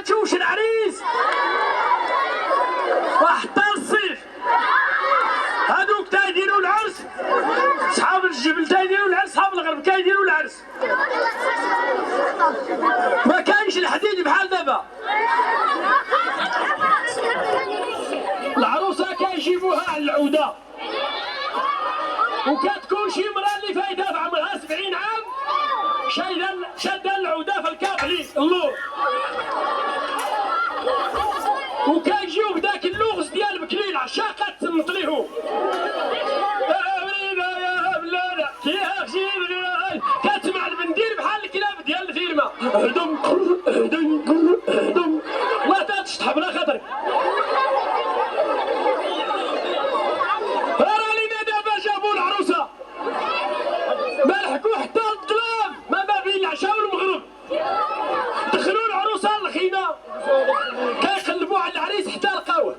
تشوفش العريس وحتى الصيف هذوك تايديروا العرس، صحاب الجبل تايديروا العرس، صحاب الغرب كايديروا العرس. ما كاينش الحديد بحال دابا. العروسه كيجيبوها على العوده، وكتكون شي مرا اللي فايده في عمرها 70 عام شاده العوده في الكابلي اللور، وكيجيو بداك اللغز ديال بكليل عشاقه تنط ليهم كتسمع البندير بحال الكلاب ديال الفيلمه هدم هدم هدم. الله تشطح بلا خاطرك. راني دابا جابوا العروسه ما لحقوا حتى الظلام ما بين العشاء والمغرب، دخلوا العروسه للخيمه كيقلبوا على العريس حتى لقاوه.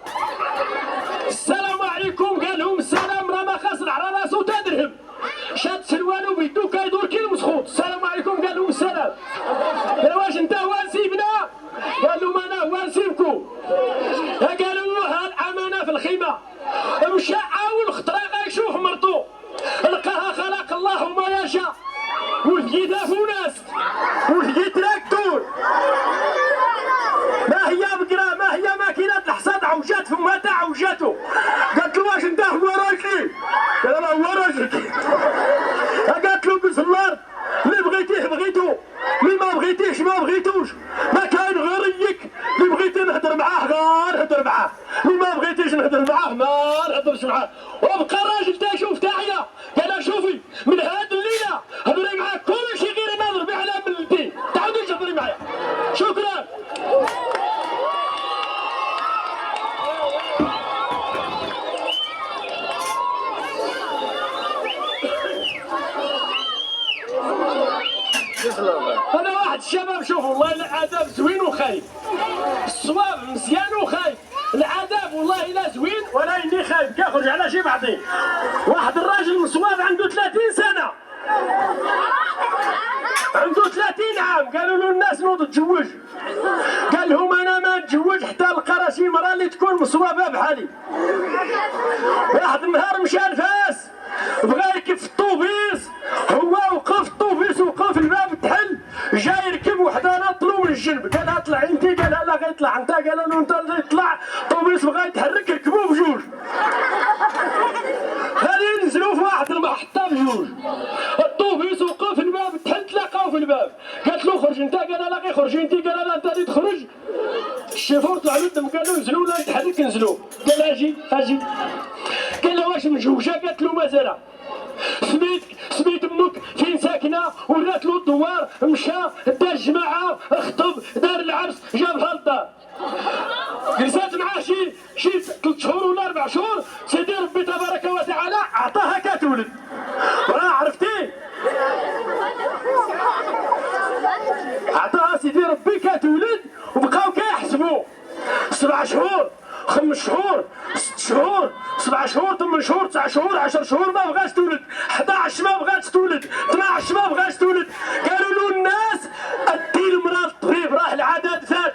السلام عليكم، قال لهم السلام، راه ما خاسر على راسو تا درهم، شاد سلوانو بيدو كيدور كي المسخوط. السلام عليكم، قال لهم السلام. قال واش انت هو نسيبنا؟ قال لهم انا هو نسيبكم. قالوا له ها الامانه في الخيمه. مشى عاون خطره غيشوف مرتو، لقاها خلق الله ما يشاء، ولقي دافوناس ولقي تراكتور، ما هي بقرا ما هي ماكينه الحصاد، عوجات فمها تاع عوجاتو. قالت له واش انت هو راجلي؟ قال انا هو راجلك. قالت له قز الارض، اللي بغيتيه بغيتو، اللي ما بغيتيهش ما بغيتوش، ما كاين غير يك، اللي بغيتي نهضر معاه غير نهضر معاه، اللي ما بغيتيش نهضر معاه ما نهضرش معاه. وبقى الراجل تا يشوف تاعيا، قال شوفي من هاد الليله هضري معاه كلشي غير ما ضربي على من الدين، تعاودي تهضري معايا. شكرا. أنا واحد الشباب شوفوا والله العذاب زوين وخايف، الصواب مزيان وخايف، العذاب والله إلا زوين ولا إني خايف كيخرج على شي بعضي. واحد الراجل مصواب عنده 30 سنة، عنده 30 عام، قالوا له الناس نوض تزوج، قال لهم أنا ما نتزوج حتى نلقى راسي مرا اللي تكون مصوابة بحالي. واحد النهار مشى لفاس بغا يركب في الطوبيس، هو وقف الطوبيس وقف الباب تحل، جا يركب وحده نطلو من الجنب، قالها طلع انت، قالها لا غيطلع انت، قال له انت اللي يطلع، الطوبيس بغا يتحرك ركبوه بجوج، غادي ينزلوا في واحد المحطه بجوج، الطوبيس وقف الباب تحل تلاقاو في الباب، قالت له خرج انت، قال لا غيخرج انت، قال لا انت اللي تخرج. الشيفور طلع له الدم، قال له نزلوا ولا يتحرك نزلوا، قال لها اجي اجي، قال له واش مجوجه؟ قالت له مازال. سميت امك فين ساكنه؟ ورات له الدوار، مشى دا الجماعه خطب دار العرس جابها للدار، جلسات معاه شي 3 شهور ولا 4 شهور، سيدي ربي تبارك وتعالى عطاها كتولد. وراه عرفتي عطاها سيدي ربي كتولد، وبقاو كيحسبوا 7 شهور 5 شهور 6 شهور 7 شهور 8 شهور 9 شهور 10 شهور ما بغاش تولد، 11 ما بغاتش تولد، 12 ما بغاش تولد. قالوا له الناس ادي المراه للطبيب، راه العدد فات،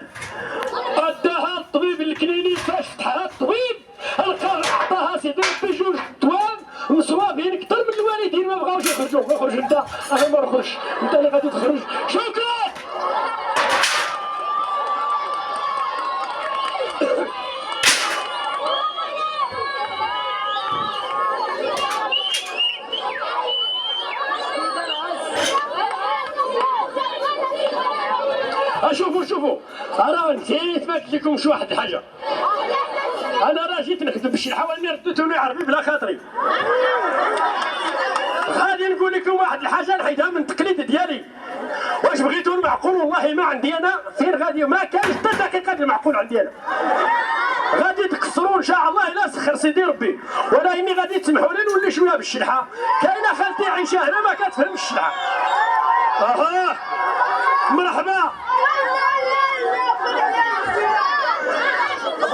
اداها للطبيب الكلينيك، فاش فتحها الطبيب لقى عطاها سيدي ربي 2 توام مصوابين اكثر من الوالدين، ما بغاوش يخرجوا. اخرج انت، انا ما نخرجش، انت اللي غادي تخرج. شكرا. شوفوا انا نسيت ما قلت لكمش واحد الحاجه، انا راه جيت نكتب بالشلحه واني رديتوني عربي بلا خاطري. غادي نقول لكم واحد الحاجه نحيدها من التقليد ديالي، واش بغيتوا المعقول والله ما عندي انا، فين غادي ما كاينش حتى دقيقه المعقول عندي انا، غادي تكسروا ان شاء الله الا سخر سيدي ربي، ولا اني غادي تسمحوا لي نولي شويه بالشلحه. كاينه خالتي عيشه هنا ما كتفهمش الشلحه. مرحبا.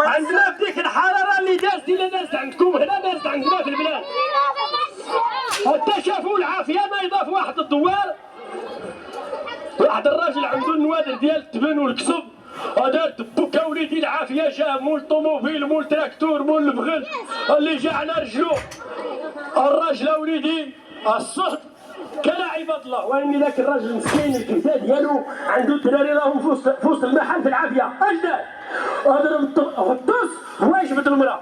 عندنا في ديك الحراره اللي دازت، الا دازت عندكم هنا دازت عندنا في البلاد، حتى شافوا العافيه ما يضاف واحد الدوار، واحد الراجل عنده النوادر ديال التبن والكسب دار دبوكه وليدي العافيه جا مول طوموبيل مول تراكتور مول البغل اللي جا على رجلو الراجل وليدي الصهد كان عباد الله واني ذاك الراجل المسكين الكبده ديالو عنده الدراري راهم في وسط المحل في العافيه اش دار؟ غطس هو يجبد المراه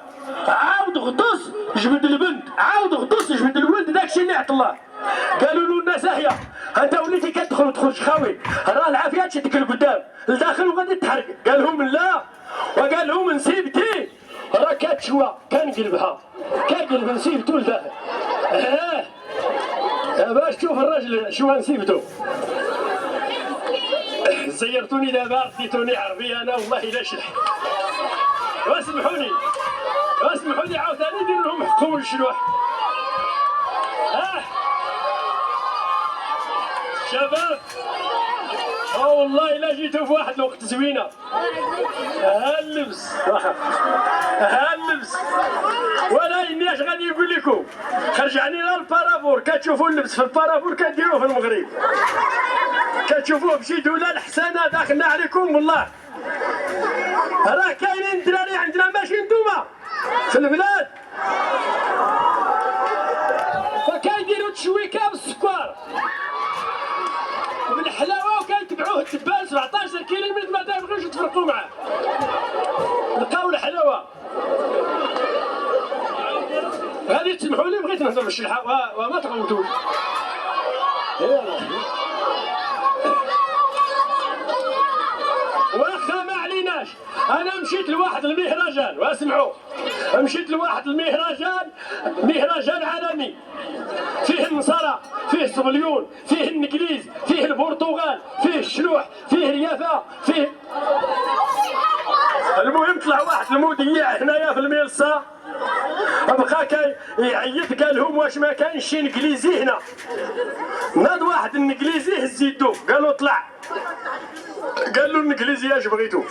عاود غطس جبد البنت عاود غطس جبد الولد داكشي اللي عط الله قالوا له الناس هي انت وليتي كتدخل وتخرج خاوي راه العافيه تشدك لقدام لداخل وغادي تحرق قال لهم لا وقال لهم نسيبتي راه كتشوى كنقلبها كنقلب نسيبتو لداخل باش تشوف الراجل شو نسيبتو زيرتوني دابا رديتوني عربي انا والله الا شلح واسمحوني عاوتاني ندير لهم حقهم الشلوح شباب والله الا جيتو في واحد الوقت زوينه ها اللبس ولا اني اش غادي نقول لكم خرجعني للبارافور كتشوفوا اللبس في البارافور كديروه في المغرب كتشوفوه بشي دوله الحسنه داخلنا عليكم والله راه كاينين الدراري عندنا ماشي نتوما في البلاد فكيديروا تشويكه بالسكر بالحلاوه وكيتبعوه الدبان 17 كيلومتر ما تيبغيوش يتفرقوا معاه لقاو الحلاوه غادي تسمحوا لي بغيت نهضر بالشلحه وما تغوتوش واخا ما عليناش انا مشيت لواحد المهرجان واسمعوا مشيت لواحد مهرجان عالمي فيه النصارى فيه الصبليون فيه الانجليز فيه البرتغال فيه الشلوح فيه اليافا فيه المهم طلع واحد المذيع هنايا في الميلصه بقى كيعيط قال لهم واش ما كاينش شي انجليزي هنا ناض واحد الانجليزي هز يدو قالوا طلع قال له الانجليزي اش بغيتو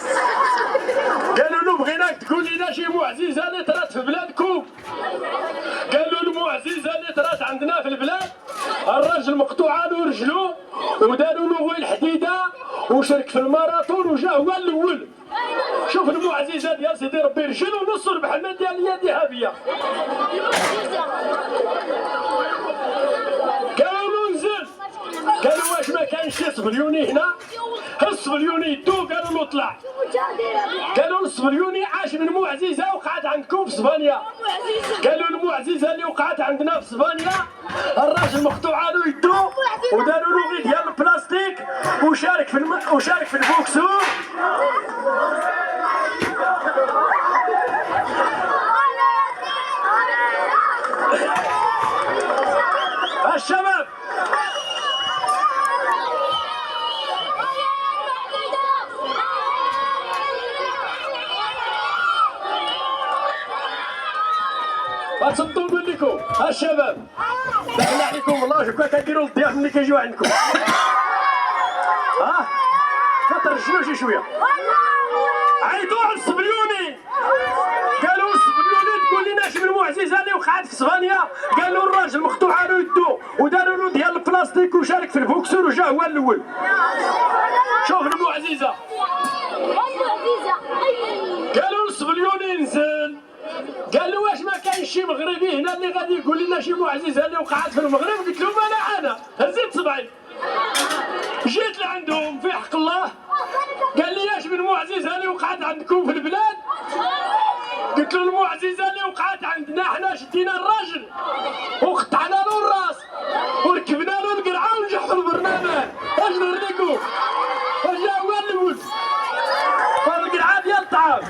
قالوا له بغيناك تقول لنا شي معجزه اللي طرات في بلادكم قالوا المعجزه اللي طرات عندنا في البلاد الراجل مقطوعه له رجلو وداروا له غوي الحديده وشارك في الماراثون وجا هو الاول شوف المعجزه ديال سيدي ربي رجل ونص ربحنا ديال اليد ذهبيه قالوا له نزل قالوا واش ما كاينش شي صبليوني هنا الصبليوني يدو قالوا له طلع قالوا الصبليوني عاش من معجزه وقعت عندكم في اسبانيا قالوا المعجزه اللي وقعت عندنا في اسبانيا الراجل مقطوعه له يدو وداروا له غير ديال البلاستيك وشارك في البوكسور الشباب غتصدوا نقول لكم الشباب دخل عليكم والله شوف كديروا الضياف ملي كيجيو عندكم ما ترجلوش شويه عيطوا على الصبليوني قالوا الصبليوني تقول لنا شنو المعجزه اللي وقعت في اسبانيا قالوا الراجل مقطوعه له يدو وداروا له ديال البلاستيك وشارك في البوكسور وجا هو الاول شوف المعجزه قالوا الصبليوني نزل قال له واش ما كاينش شي مغربي هنا اللي غادي يقول لنا شي معجزه اللي وقعت في المغرب قلت لهم انا هزيت صبعي جيت لعندهم في حق الله قال لي اش من معجزه اللي وقعت عندكم في البلاد قلت له المعجزه اللي وقعت عندنا حنا شدينا الراجل وقطعنا له الراس وركبنا له القرعه ونجحوا البرنامج اش نوريكم وجا هو الاول القرعه ديال الطعام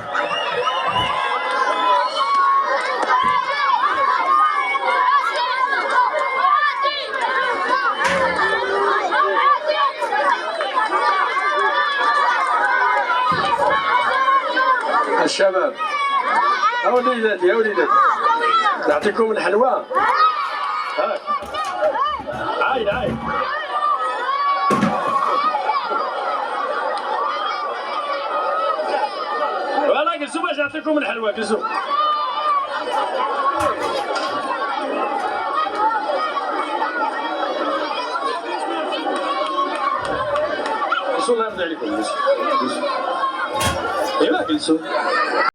الشباب يا وليداتي نعطيكم الحلوى عايد ولا جلسوا باش نعطيكم الحلوى جلسوا الله يرضي عليكم ايوا كلثوم.